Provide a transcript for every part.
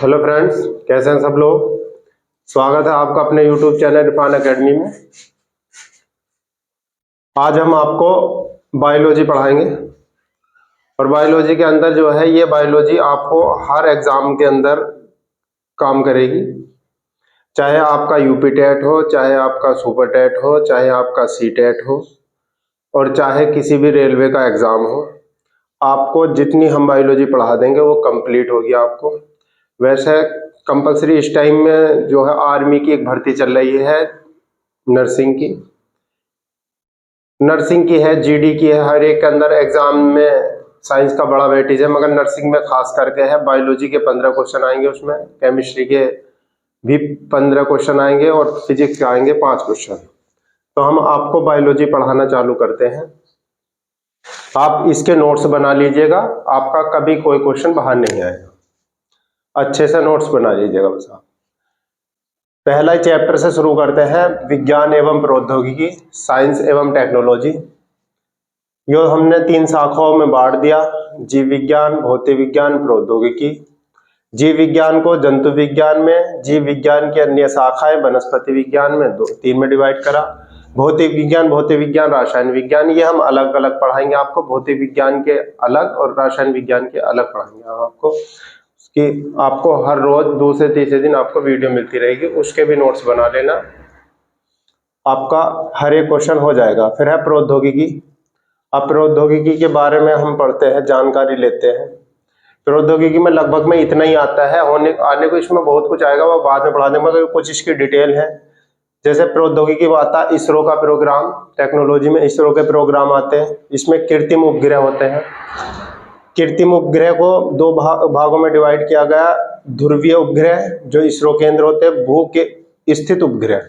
Hello friends, कैसे हैं सब लोग। स्वागत है आपका अपने यूट्यूब चैनल इरफान एकेडमी में। आज हम आपको बायोलॉजी पढ़ाएंगे और बायोलॉजी के अंदर जो है ये बायोलॉजी आपको हर एग्जाम के अंदर काम करेगी। चाहे आपका यूपी टेट हो, चाहे आपका सुपर टेट हो, चाहे आपका सी टेट हो और चाहे किसी भी रेलवे का एग्ज़ाम हो, आपको जितनी हम बायोलॉजी पढ़ा देंगे वो कंप्लीट होगी आपको। वैसे कंपलसरी इस टाइम में जो है आर्मी की एक भर्ती चल रही है, नर्सिंग की है, जीडी की है। हर एक के अंदर एग्जाम में साइंस का बड़ा वेटेज है, मगर नर्सिंग में खास करके है। बायोलॉजी के 15 क्वेश्चन आएंगे, उसमें केमिस्ट्री के भी 15 क्वेश्चन आएंगे और फिजिक्स के आएंगे 5 क्वेश्चन। तो हम आपको बायोलॉजी पढ़ाना चालू करते हैं। आप इसके नोट्स बना लीजिएगा, आपका कभी कोई क्वेश्चन बाहर नहीं आएगा। अच्छे से नोट्स बना लीजिएगा बस आप। पहला चैप्टर से शुरू करते हैं, विज्ञान एवं प्रौद्योगिकी, साइंस एवं टेक्नोलॉजी। यो हमने 3 शाखाओं में बांट दिया, जीव विज्ञान, भौतिक विज्ञान, प्रौद्योगिकी। जीव विज्ञान को जंतु विज्ञान में, जीव विज्ञान की अन्य शाखाएं वनस्पति विज्ञान में 3 में डिवाइड करा। भौतिक विज्ञान, रासायन विज्ञान, ये हम अलग अलग पढ़ाएंगे आपको। भौतिक विज्ञान के अलग और रासायन विज्ञान के अलग पढ़ाएंगे हम आपको। कि आपको हर रोज 2 से 3 दिन आपको वीडियो मिलती रहेगी, उसके भी नोट्स बना लेना, आपका हर एक क्वेश्चन हो जाएगा। फिर है प्रौद्योगिकी। अब प्रौद्योगिकी के बारे में हम पढ़ते हैं, जानकारी लेते हैं। प्रौद्योगिकी में लगभग में इतना ही आता है, आने को इसमें बहुत कुछ आएगा, वो बाद में पढ़ा देंगे, मगर कुछ इसकी डिटेल है। जैसे प्रौद्योगिकी में आता है इसरो का प्रोग्राम, टेक्नोलॉजी में इसरो के प्रोग्राम आते हैं। इसमें कृत्रिम उपग्रह होते हैं। कृत्रिम उपग्रह को 2 भागों में डिवाइड किया गया। ध्रुवीय उपग्रह जो इसरो केंद्र होते हैं, भू के स्थित उपग्रह।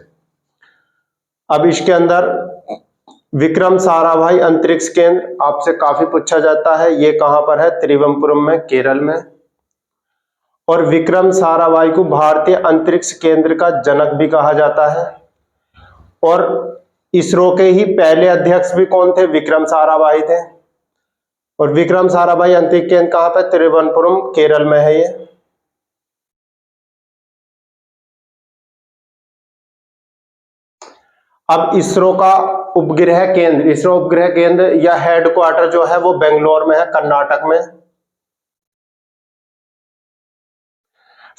अब इसके अंदर विक्रम साराभाई अंतरिक्ष केंद्र आपसे काफी पूछा जाता है, ये कहां पर है, त्रिवेंद्रपुरम में, केरल में। और विक्रम साराभाई को भारतीय अंतरिक्ष केंद्र का जनक भी कहा जाता है। और इसरो के ही पहले अध्यक्ष भी कौन थे, विक्रम साराभाई थे। और विक्रम साराभाई अंतरिक्ष केंद्र कहां पे, त्रिवेंद्रपुरम, केरल में है ये। अब इसरो का उपग्रह केंद्र, इसरो उपग्रह केंद्र या हेडक्वार्टर जो है वो बेंगलोर में है, कर्नाटक में।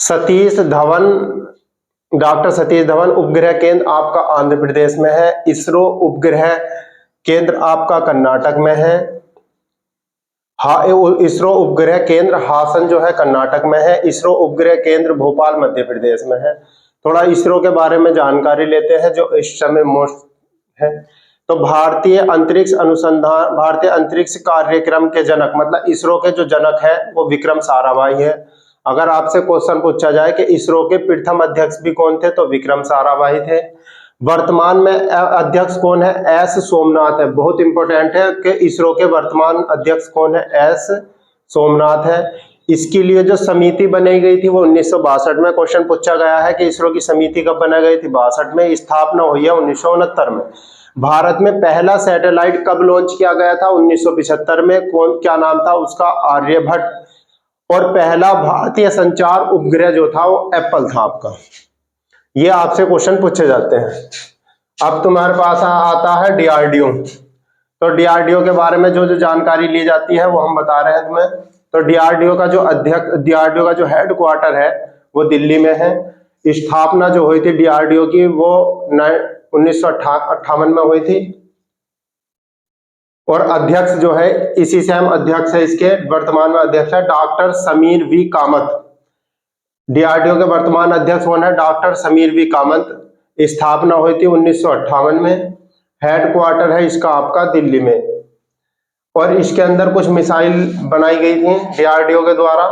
सतीश धवन, डॉक्टर सतीश धवन उपग्रह केंद्र आपका आंध्र प्रदेश में है। इसरो उपग्रह केंद्र आपका कर्नाटक में है। इसरो उपग्रह केंद्र हासन जो है कर्नाटक में है। इसरो उपग्रह केंद्र भोपाल मध्य प्रदेश में है। थोड़ा इसरो के बारे में जानकारी लेते हैं जो इस समय मोस्ट है। तो भारतीय अंतरिक्ष अनुसंधान, भारतीय अंतरिक्ष कार्यक्रम के जनक, मतलब इसरो के जो जनक है वो विक्रम साराभाई है। अगर आपसे क्वेश्चन पूछा जाए कि इसरो के प्रथम अध्यक्ष भी कौन थे, तो विक्रम साराभाई थे। वर्तमान में अध्यक्ष कौन है, एस सोमनाथ है। बहुत इंपॉर्टेंट है कि इसरो के वर्तमान अध्यक्ष कौन है, एस सोमनाथ है। इसके लिए जो समिति बनाई गई थी वो 1962 में क्वेश्चन पूछा गया है कि इसरो की समिति कब बनाई गई थी, 62 में। स्थापना हुई है 1969 में। भारत में पहला सैटेलाइट कब लॉन्च किया गया था, 1975 में। क्या नाम था उसका, आर्यभट्ट। और पहला भारतीय संचार उपग्रह जो था वो एप्पल था आपका। ये आपसे क्वेश्चन पूछे जाते हैं। अब तुम्हारे पास आता है डीआरडीओ। तो डीआरडीओ के बारे में जो जानकारी ली जाती है वो हम बता रहे हैं तुम्हें। तो डीआरडीओ का जो अध्यक्ष, डीआरडीओ का जो हेडक्वार्टर है वो दिल्ली में है। स्थापना जो हुई थी डीआरडीओ की वो 1958 में हुई थी। और अध्यक्ष जो है, इसी से हम अध्यक्ष है इसके, वर्तमान में अध्यक्ष है doctor Samir V Kamat. DRDO के वर्तमान अध्यक्ष कौन है, डॉक्टर समीर वी कामत। स्थापना हुई थी 1958 में। हेडक्वार्टर है इसका आपका दिल्ली में। और इसके अंदर कुछ मिसाइल बनाई गई थी डीआरडीओ के द्वारा,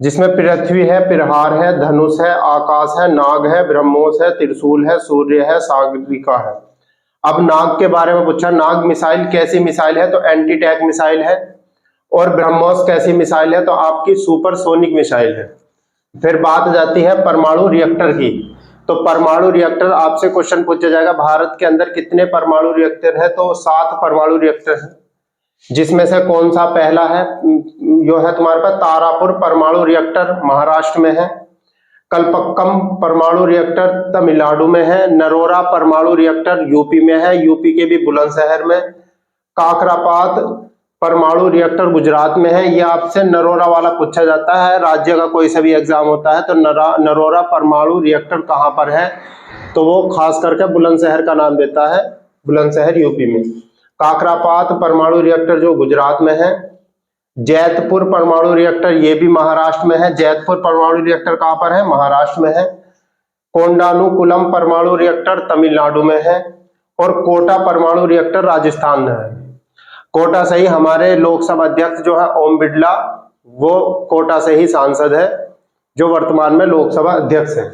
जिसमें पृथ्वी है, प्रहार है, धनुष है, आकाश है, नाग है, ब्रह्मोस है, त्रिशूल है, सूर्य है, सागरिका है। अब नाग के बारे में पूछा, नाग मिसाइल कैसी मिसाइल है, तो एंटी टैंक मिसाइल है। और ब्रह्मोस कैसी मिसाइल है, तो आपकी सुपरसोनिक मिसाइल है। फिर बात जाती है परमाणु रिएक्टर की। तो परमाणु रिएक्टर आपसे क्वेश्चन पूछा जाएगा, भारत के अंदर कितने परमाणु रिएक्टर है, तो 7 परमाणु रिएक्टर है। जिसमें से कौन सा पहला है? जो है तुम्हारे पास तारापुर परमाणु रिएक्टर महाराष्ट्र में है, कल्पक्कम परमाणु रिएक्टर तमिलनाडु में है, नरोरा परमाणु रिएक्टर यूपी में है, यूपी के भी बुलंदशहर में, काकरापात परमाणु रिएक्टर गुजरात में है। ये आपसे नरोरा वाला पूछा जाता है, राज्य का कोई सा भी एग्जाम होता है तो नरोरा परमाणु रिएक्टर कहाँ पर है, तो वो खास करके बुलंदशहर का नाम देता है, बुलंदशहर यूपी में। काकरापात परमाणु रिएक्टर जो गुजरात में है, जैतपुर परमाणु रिएक्टर ये भी महाराष्ट्र में है। जैतपुर परमाणु रिएक्टर कहाँ पर है? महाराष्ट्र में है। कोंडानुकुलम परमाणु रिएक्टर तमिलनाडु में है, और कोटा परमाणु रिएक्टर राजस्थान में है। कोटा से ही हमारे लोकसभा अध्यक्ष जो है ओम बिड़ला, वो कोटा से ही सांसद है, जो वर्तमान में लोकसभा अध्यक्ष है।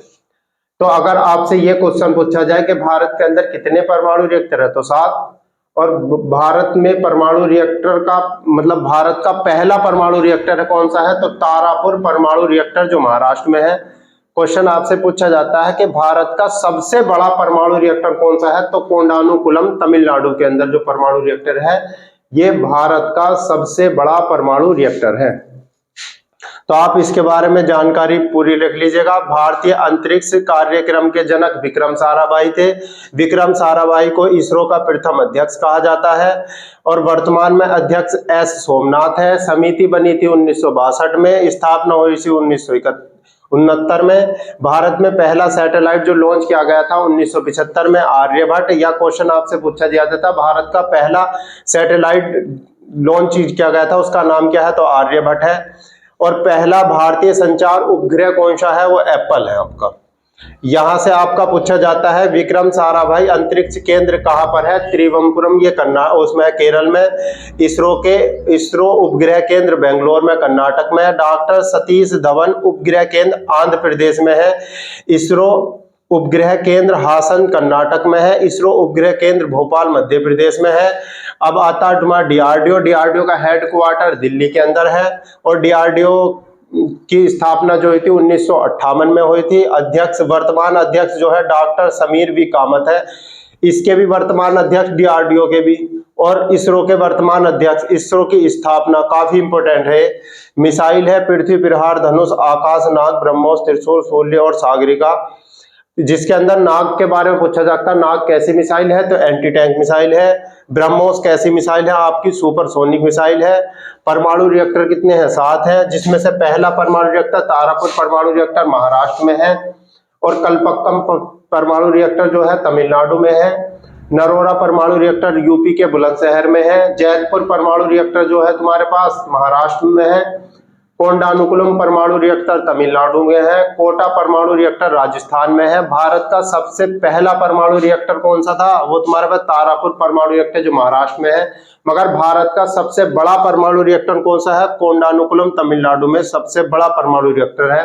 तो अगर आपसे ये क्वेश्चन पूछा जाए कि भारत के अंदर कितने परमाणु रिएक्टर है, तो 7, और भारत में परमाणु रिएक्टर का मतलब भारत का पहला परमाणु रिएक्टर है कौन सा है, तो तारापुर परमाणु रिएक्टर जो महाराष्ट्र में है। क्वेश्चन आपसे पूछा जाता है कि भारत का सबसे बड़ा परमाणु रिएक्टर कौन सा है, तो कोंडानुकुलम तमिलनाडु के अंदर जो परमाणु रिएक्टर है, ये भारत का सबसे बड़ा परमाणु रिएक्टर है। तो आप इसके बारे में जानकारी पूरी रख लीजिएगा। भारतीय अंतरिक्ष कार्यक्रम के जनक विक्रम साराभाई थे। विक्रम साराभाई को इसरो का प्रथम अध्यक्ष कहा जाता है, और वर्तमान में अध्यक्ष एस सोमनाथ है। समिति बनी थी 1962 में, स्थापना हुई थी 1969 में। भारत में पहला सैटेलाइट जो लॉन्च किया गया था 1975 में, आर्यभट्ट। या क्वेश्चन आपसे पूछा जाता था भारत का पहला सैटेलाइट लॉन्च किया गया था, उसका नाम क्या है, तो आर्यभट्ट है। और पहला भारतीय संचार उपग्रह कौन सा है, वो एप्पल है आपका। यहां से आपका पूछा जाता है विक्रम साराभाई अंतरिक्ष केंद्र कहां पर है, त्रिवंपुरम, ये उसमें केरल में। इसरो उपग्रह केंद्र बेंगलोर में कर्नाटक में है। डॉक्टर सतीश धवन उपग्रह केंद्र आंध्र प्रदेश में है। इसरो उपग्रह केंद्र हासन कर्नाटक में है। इसरो उपग्रह केंद्र भोपाल मध्य प्रदेश में है। अब आता है तुम्हारा डीआरडीओ। डीआरडीओ का हेडक्वार्टर दिल्ली के अंदर है, और डीआरडीओ की स्थापना जो हुई थी 1958 में हुई थी। अध्यक्ष, वर्तमान अध्यक्ष जो है डॉक्टर समीर वी कामत है। इसके भी वर्तमान अध्यक्ष डीआरडीओ के भी, और इसरो के वर्तमान अध्यक्ष। इसरो की स्थापना काफी इंपोर्टेंट है। मिसाइल है पृथ्वी, प्रहार, धनुष, आकाश, नाग, ब्रह्मोस, त्रिशूल, शूल्य और सागरिका, जिसके अंदर नाग के बारे में पूछा जाता है। नाग कैसी मिसाइल है, तो एंटी टैंक मिसाइल है। ब्रह्मोस कैसी मिसाइल है, आपकी सुपरसोनिक मिसाइल है। परमाणु रिएक्टर कितने हैं, 7 हैं, जिसमें से पहला परमाणु रिएक्टर तारापुर परमाणु रिएक्टर महाराष्ट्र में है, और कल्पक्कम परमाणु रिएक्टर जो है तमिलनाडु में है। नरोरा परमाणु रिएक्टर यूपी के बुलंदशहर में है। जैतपुर परमाणु रिएक्टर जो है तुम्हारे पास महाराष्ट्र में है। कोंडानुकुलम परमाणु रिएक्टर तमिलनाडु में है। कोटा परमाणु रिएक्टर राजस्थान में है। भारत का सबसे पहला परमाणु रिएक्टर कौन सा था, वो तुम्हारे पास तारापुर परमाणु रिएक्टर जो महाराष्ट्र में है। मगर भारत का सबसे बड़ा परमाणु रिएक्टर कौन सा है, कोंडानुकुलम तमिलनाडु में सबसे बड़ा परमाणु रिएक्टर है।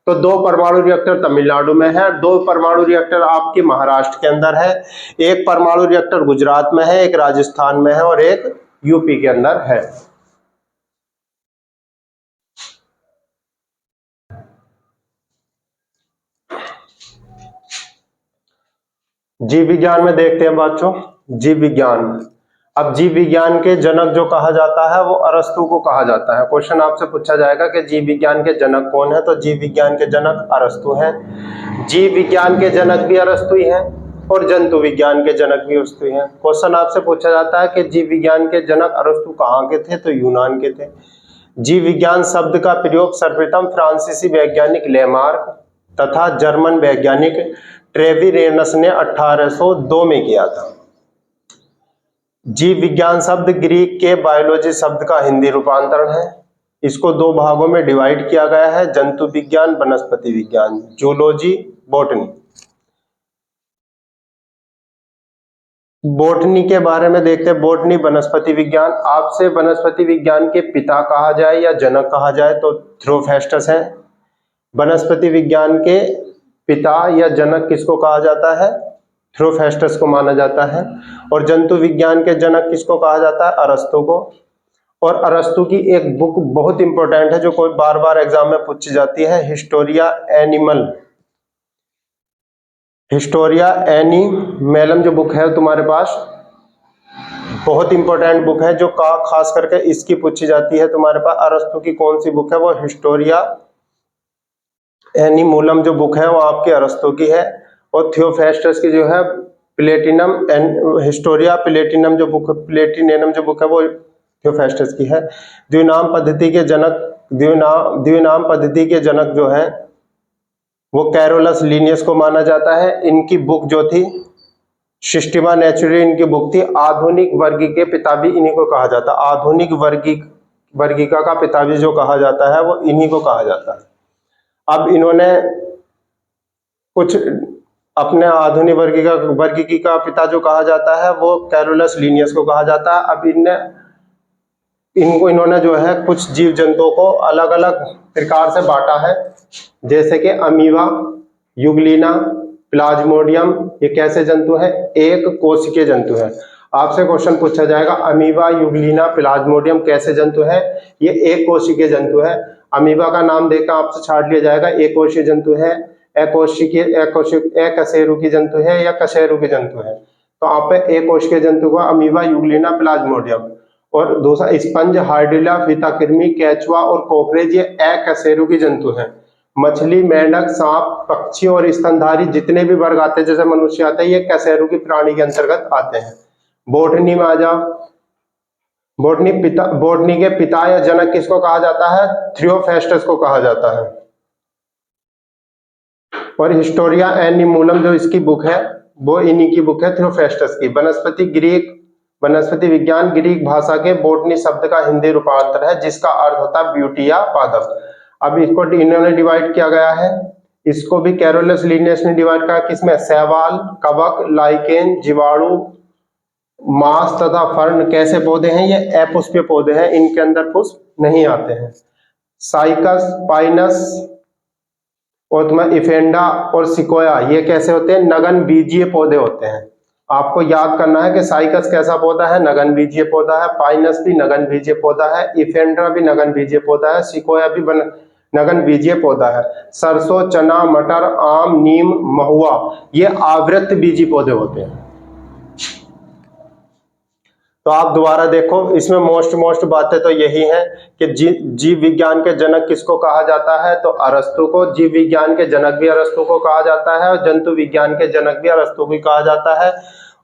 तो 2 परमाणु रिएक्टर तमिलनाडु में है, 2 परमाणु रिएक्टर आपके महाराष्ट्र के अंदर है, एक परमाणु रिएक्टर गुजरात में है, एक राजस्थान में है, और एक यूपी के अंदर है। जीव विज्ञान में देखते हैं बच्चों, जीव विज्ञान। अब जीव विज्ञान के जनक जो कहा जाता है वो अरस्तु को कहा जाता है। क्वेश्चन आपसे पूछा जाएगा कि जीव विज्ञान के जनक कौन है, तो जीव विज्ञान के जनक अरस्तु हैं। जीव विज्ञान के जनक भी अरस्तु ही हैं, और जंतु विज्ञान के जनक भी अरस्तु ही हैं। क्वेश्चन आपसे पूछा जाता है कि जीव विज्ञान के जनक अरस्तु कहाँ के थे, तो यूनान के थे। जीव विज्ञान शब्द का प्रयोग सर्वप्रथम फ्रांसीसी वैज्ञानिक लेमार्क तथा जर्मन वैज्ञानिक ट्रेविरेनस ने 1802 में किया था। जीव विज्ञान शब्द ग्रीक के बायोलॉजी शब्द का हिंदी रूपांतरण है। इसको 2 भागों में डिवाइड किया गया है, जंतु विज्ञान, वनस्पति विज्ञान, जूलॉजी, बॉटनी। बॉटनी के बारे में देखते हैं। बॉटनी वनस्पति विज्ञान। आपसे वनस्पति विज्ञान के पिता कहा जाए या जनक कहा जाए तो थियोफ्रास्टस है। वनस्पति विज्ञान के पिता या जनक किसको कहा जाता है, थियोफ्रास्टस को माना जाता है। और जंतु विज्ञान के जनक किसको कहा जाता है, अरस्तु को। और अरस्तु की एक बुक बहुत इंपॉर्टेंट है जो कोई बार बार एग्जाम में पूछी जाती है, हिस्टोरिया एनिमल। हिस्टोरिया एनिमलम जो बुक है तुम्हारे पास, बहुत इंपॉर्टेंट बुक है जो खास करके इसकी पूछी जाती है तुम्हारे पास। अरस्तु की कौन सी बुक है? वो हिस्टोरिया एनिमोलम जो बुक है वो आपकी अरस्तु की है। और थियोफेस्टस की जो है प्लेटिनम एंड हिस्टोरिया प्लेटिनम जो बुक प्लेटिनेनम जो बुक है वो थियोफेस्टस की है। द्विनाम पद्धति के जनक द्विनाम पद्धति के जनक जो है वो कैरोलस लीनियस को माना जाता है। इनकी बुक जो थी सिस्टेमा नेचुरली इनकी बुक थी। आधुनिक वर्गी के पिता भी इन्हीं को कहा जाता है। आधुनिक वर्गिका का पिता भी जो कहा जाता है वो इन्हीं को कहा जाता है। अब इन्होंने कुछ अपने आधुनिक वर्गिकी का पिता जो कहा जाता है वो कैरोलस लीनियस को कहा जाता है। अब इन्होंने जो है कुछ जीव जंतुओं को अलग अलग प्रकार से बांटा है, जैसे कि अमीबा, युगलिना, प्लाज्मोडियम। ये कैसे जंतु है? एक कोशिकीय जंतु है। आपसे क्वेश्चन पूछा जाएगा अमीबा, युगलिना, प्लाज्मोडियम कैसे जंतु है? ये एक कोशिकीय जंतु है। अमीबा का नाम देखकर आपसे छाट लिया जाएगा एक कोशीय जंतु है, एकशेरुकी जंतु है या कशेरुकी जंतु है। तो आप एक कोशिकीय जंतु को अमीबा, युगलिना, प्लाज्मोडियम। और दूसरा स्पंज, हार्डिला, फीताकृमि, केचुआ और कॉकरेज ये एकशेरुकी जंतु है। मछली, मेंढक, सांप, पक्षी और स्तनधारी जितने भी वर्ग आते हैं जैसे मनुष्य आते हैं ये कशेरुकी प्राणी के अंतर्गत आते हैं। बोटनी में आ जाओ। बोटनी के पिता या जनक किसको कहा जाता है? थियोफेस्टस को कहा जाता है। और हिस्टोरिया एनिमोलम जो इसकी बुक है वो इन्हीं की बुक है, थियोफेस्टस की। वनस्पति विज्ञान ग्रीक भाषा के बोटनी शब्द का हिंदी रूपांतर है जिसका अर्थ होता है ब्यूटी या पादप। अब इसको इन्होंने डिवाइड किया गया है। इसको भी कैरोलस लीनियस ने डिवाइड किया किसमें? शैवाल, कवक, लाइकेन, जीवाणु, मांस तथा फर्न कैसे पौधे हैं? ये अपुष्पीय पौधे हैं, इनके अंदर पुष्प नहीं आते हैं। साइकस, पाइनस और तुम्हारा इफेंडा और सिकोया ये कैसे होते हैं? नगन बीजीय पौधे होते हैं। आपको याद करना है कि साइकस कैसा पौधा है? नगन बीजीय पौधा है। पाइनस भी नगन बीजीय पौधा है। इफेंड्रा भी नगन बीजीय पौधा है। सिकोया भी नगन बीजीय पौधा है। सरसों, चना, मटर, आम, नीम, महुआ ये आवृत बीजी पौधे होते हैं। तो आप दोबारा देखो, इसमें मोस्ट बातें तो यही हैं कि जीव विज्ञान के जनक किसको कहा जाता है? तो अरस्तु को। जीव विज्ञान के जनक भी अरस्तु को कहा जाता है और जंतु विज्ञान के जनक भी अरस्तु को कहा जाता है।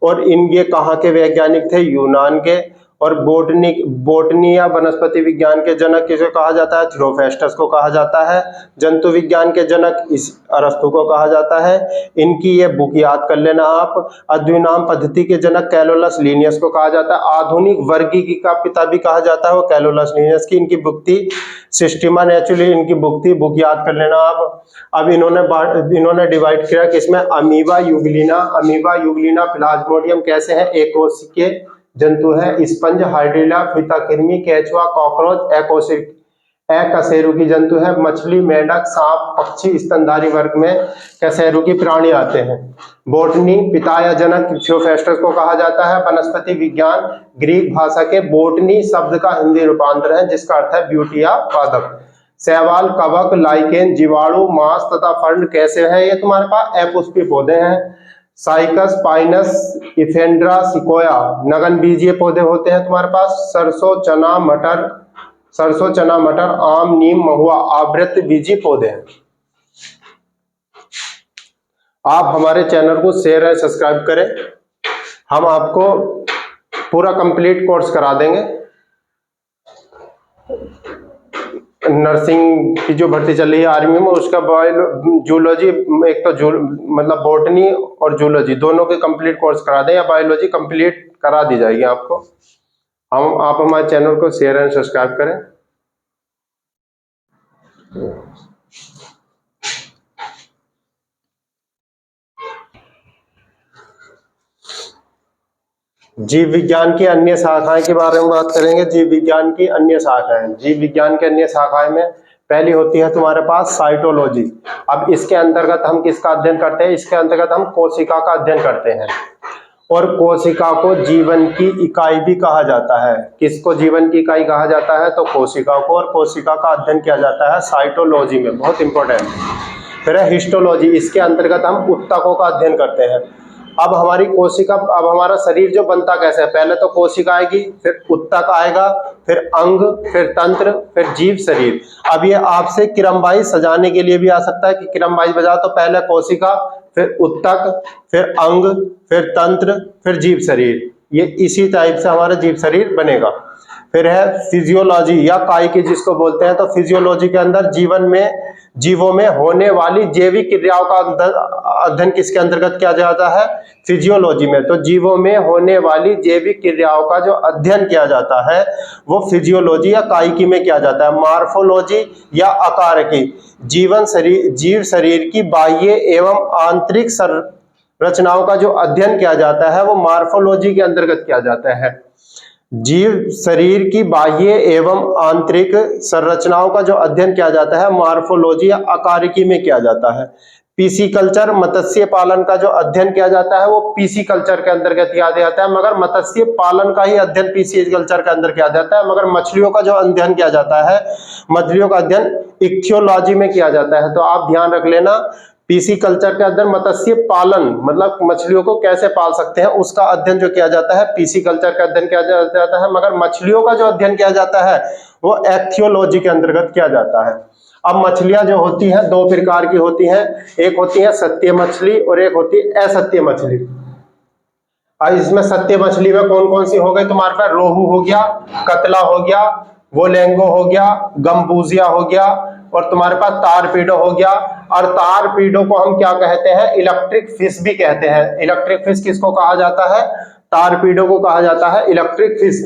और ये कहाँ के वैज्ञानिक थे? यूनान के। और बोटनी या वनस्पति विज्ञान के जनक किसे कहा जाता है? थियोफेस्टस को कहा जाता है। जंतु विज्ञान के जनक इस अरस्तु को कहा जाता है। इनकी ये बुक याद कर लेना आप। द्विनाम पद्धति के जनक कैरोलस लीनियस को कहा जाता है। आधुनिक वर्गीकी का पिता भी कहा जाता है वो कैरोलस लीनियस की। इनकी बुक थी सिस्टेमा नेचुरली, इनकी बुक थी, बुक याद कर लेना आप। अब इन्होंने डिवाइड किया किसमें? अमीबा, युगलिना, प्लाज्मोडियम कैसे है? एक कोशिकीय जंतु है। स्पंज, हाइड्रिला, फीताकृमि, केचुआ, कॉकरोच एकशेरुकी जंतु है। मछली, मेंढक, सांप, पक्षी स्तनधारी वर्ग में कशेरुकी प्राणी आते हैं। बोटनी पिता या जनक थियोफेस्टस को कहा जाता है। वनस्पति विज्ञान ग्रीक भाषा के बोटनी शब्द का हिंदी रूपांतर है जिसका अर्थ है ब्यूटी या पादप। शैवाल, कवक, लाइकेन, जीवाणु, मांस तथा फर्न कैसे है? ये तुम्हारे पास अपुष्पीय पौधे हैं। साइकस, पाइनस, इफेंड्रा, सिकोया नगन बीजीय पौधे होते हैं तुम्हारे पास। सरसों, चना, मटर, आम, नीम, महुआ आवृत बीजी पौधे हैं। आप हमारे चैनल को शेयर और सब्सक्राइब करें। हम आपको पूरा कंप्लीट कोर्स करा देंगे। नर्सिंग की जो भर्ती चल रही है आर्मी में उसका जूलॉजी, एक तो मतलब बोटनी और जूलॉजी दोनों के कंप्लीट कोर्स करा दें या बायोलॉजी कंप्लीट करा दी जाएगी आपको। आप हमारे चैनल को शेयर एंड सब्सक्राइब करें। जीव विज्ञान की अन्य शाखाएं के बारे में बात करेंगे। जीव विज्ञान की अन्य शाखाएं, जीव विज्ञान के अन्य शाखाएं में पहली होती है तुम्हारे पास साइटोलॉजी। अब इसके अंतर्गत हम किसका अध्ययन करते हैं? इसके अंतर्गत हम कोशिका का अध्ययन करते हैं। और कोशिका को जीवन की इकाई भी कहा जाता है। किसको जीवन की इकाई कहा जाता है? तो कोशिका को। और कोशिका का अध्ययन किया जाता है साइटोलॉजी में, बहुत इंपॉर्टेंट। फिर है हिस्टोलॉजी, इसके अंतर्गत हम ऊतकों का अध्ययन करते हैं। अब हमारी कोशिका, अब हमारा शरीर जो बनता कैसे है, पहले तो कोशिका आएगी, फिर उत्तक आएगा, फिर अंग, फिर तंत्र, फिर जीव शरीर। अब ये आपसे क्रमवाइज सजाने के लिए भी आ सकता है कि क्रमवाइज बजाओ, तो पहले कोशिका, फिर उत्तक, फिर अंग, फिर तंत्र, फिर जीव शरीर। ये इसी टाइप से हमारा जीव शरीर बनेगा। फिर है फिजियोलॉजी या कायिकी जिसको बोलते हैं, तो फिजियोलॉजी के अंदर जीवों में होने वाली जैविक क्रियाओं का अध्ययन किसके अंतर्गत किया जाता है, फिजियोलॉजी में। तो जीवों में होने वाली जैविक क्रियाओं का जो अध्ययन किया जाता है वो फिजियोलॉजी या कायिकी में किया जाता है। मार्फोलॉजी या आकारिकी, जीव शरीर की बाह्य एवं आंतरिक संरचनाओं का जो अध्ययन किया जाता है वो मार्फोलॉजी के अंतर्गत किया जाता है। जीव शरीर की बाह्य एवं आंतरिक संरचनाओं का जो अध्ययन किया जाता है मार्फोलॉजी या आकारिकी में किया जाता है। पीसीकल्चर, मत्स्य पालन का जो अध्ययन किया जाता है वो पीसीकल्चर के अंतर्गत किया जाता है, मगर मत्स्य पालन का ही अध्ययन पीसीकल्चर के अंदर किया जाता है। मगर मछलियों का जो अध्ययन किया जाता है, मछलियों का अध्ययन इक्थियोलॉजी में किया जाता है। तो आप ध्यान रख लेना, पीसीकल्चर के अंदर मत्स्य पालन मतलब मछलियों को कैसे पाल सकते हैं उसका अध्ययन जो किया जाता है पीसीकल्चर का अध्ययन किया जाता है, मगर मछलियों का जो अध्ययन किया जाता है वो एक्थियोलॉजी के अंतर्गत किया जाता है। अब मछलियां जो होती हैं दो प्रकार की होती हैं, एक होती है सत्य मछली और एक होती है असत्य मछली। अब इसमें सत्य मछली में कौन कौन सी हो गई, तुम्हारे पास रोहू हो गया, कतला हो गया, वोलेंगो हो गया, गंबूजिया हो गया, और तुम्हारे पास तारपीडो हो गया। और तारपीडो को हम क्या कहते हैं, इलेक्ट्रिक फिश भी कहते हैं। इलेक्ट्रिक फिश किसको कहा जाता है, तारपीडो को कहा जाता है इलेक्ट्रिक फिश।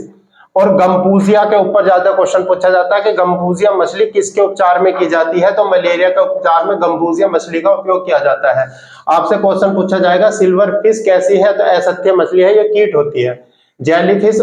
और गंबूजिया के ऊपर ज्यादा क्वेश्चन पूछा जाता है कि गंबूजिया मछली किसके उपचार में की जाती है, तो मलेरिया के उपचार में गंबूजिया मछली का उपयोग किया जाता है। आपसे क्वेश्चन पूछा जाएगा सिल्वर फिश कैसी है, तो असत्य मछली है, ये कीट होती है। जेली फिश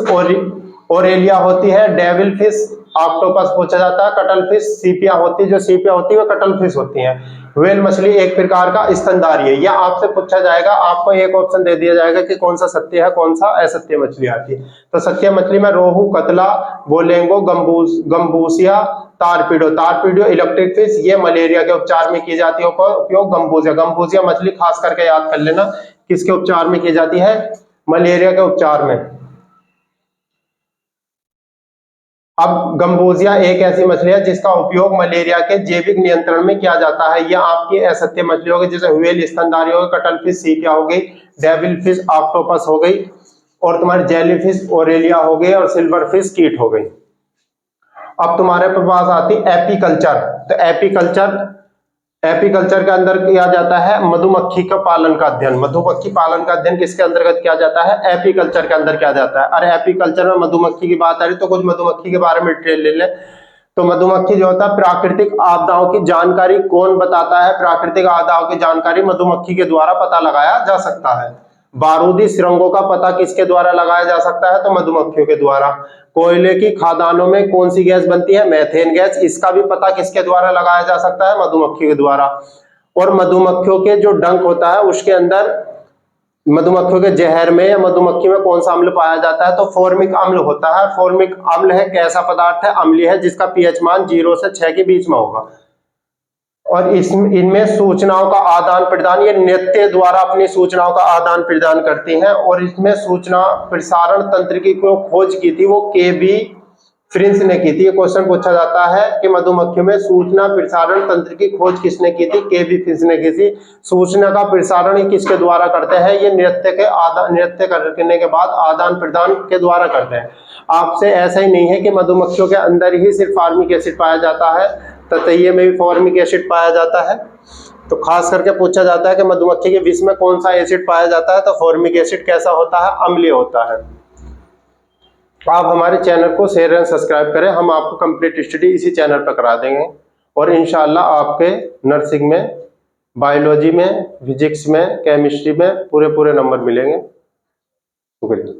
ओरेलिया होती है, डेविल फिश ऑक्टोपस पूछा जाता है, कटल फिश सीपिया होती है, जो सीपिया होती है वो कटल फिश होती है। व्हेल मछली एक प्रकार का स्तनधारी है। यह आपसे पूछा जाएगा, आपको एक ऑप्शन दे दिया जाएगा कि कौन सा सत्य है कौन सा असत्य मछली आती है। तो सत्य मछली में रोहू, कतला, बोलेंगो, गंबूसिया, तारपीडो इलेक्ट्रिक फिश, ये मलेरिया के उपचार में की जाती है उपयोग। गंबूजिया मछली खास करके याद कर लेना किसके उपचार में की जाती है, मलेरिया के उपचार में। अब गंबूजिया एक ऐसी मछली है जिसका उपयोग मलेरिया के जैविक नियंत्रण में किया जाता है। यह आपकी असत्य मछली हो गई, जैसे व्हेल स्तनधारी हो गई, कटल फिश सीपिया हो गई, डेविल फिश ऑक्टोपस हो गई, और तुम्हारी जेली फिश ओरेलिया हो गई, और सिल्वर फिश कीट हो गई। अब तुम्हारे पास आती एपीकल्चर। तो एपीकल्चर के अंदर किया जाता है मधुमक्खी का पालन का अध्ययन। मधुमक्खी पालन का अध्ययन किसके अंतर्गत किया जाता है, एपीकल्चर के अंदर किया जाता है। अरे एपीकल्चर में मधुमक्खी की बात आ रही तो कुछ मधुमक्खी के बारे में डिटेल ले ले। तो मधुमक्खी जो होता है, प्राकृतिक आपदाओं की जानकारी कौन बताता है, प्राकृतिक आपदाओं की जानकारी मधुमक्खी के द्वारा पता लगाया जा सकता है। बारूदी सुरंगों का पता किसके द्वारा लगाया जा सकता है, तो मधुमक्खियों के द्वारा। कोयले की खदानों में कौन सी गैस बनती है, मेथेन गैस, इसका भी पता किसके द्वारा लगाया जा सकता है, मधुमक्खी के द्वारा। और मधुमक्खियों के जो डंक होता है उसके अंदर मधुमक्खियों के जहर में या मधुमक्खी में कौन सा अम्ल पाया जाता है, तो फॉर्मिक अम्ल होता है। फॉर्मिक अम्ल है कैसा पदार्थ है, अम्लीय है, जिसका पीएच मान 0 से 6 के बीच में होगा। और इनमें सूचनाओं का आदान प्रदान, ये नृत्य द्वारा अपनी सूचनाओं का आदान प्रदान करती हैं। और इसमें सूचना प्रसारण तंत्र की को खोज की थी वो केबी फ्रिंस ने की थी। ये क्वेश्चन पूछा जाता है कि मधुमक्खियों में सूचना प्रसारण तंत्र की खोज किसने की थी, केबी फ्रिंस ने की थी। सूचना का प्रसारण ये किसके द्वारा करते हैं, ये नृत्य करने के बाद आदान प्रदान के द्वारा करते हैं। आपसे ऐसा ही नहीं है कि मधुमक्खियों के अंदर ही सिर्फ फार्मिक एसिड पाया जाता है, ततैये में भी फॉर्मिक एसिड पाया जाता है। तो खास करके पूछा जाता है कि मधुमक्खी के विष में कौन सा एसिड पाया जाता है, तो फॉर्मिक एसिड कैसा होता है, अम्लीय होता है। आप हमारे चैनल को शेयर एंड सब्सक्राइब करें, हम आपको कंप्लीट स्टडी इसी चैनल पर करा देंगे। और इंशाल्लाह आपके नर्सिंग में, बायोलॉजी में, फिजिक्स में, केमिस्ट्री में पूरे नंबर मिलेंगे। शुक्रिया।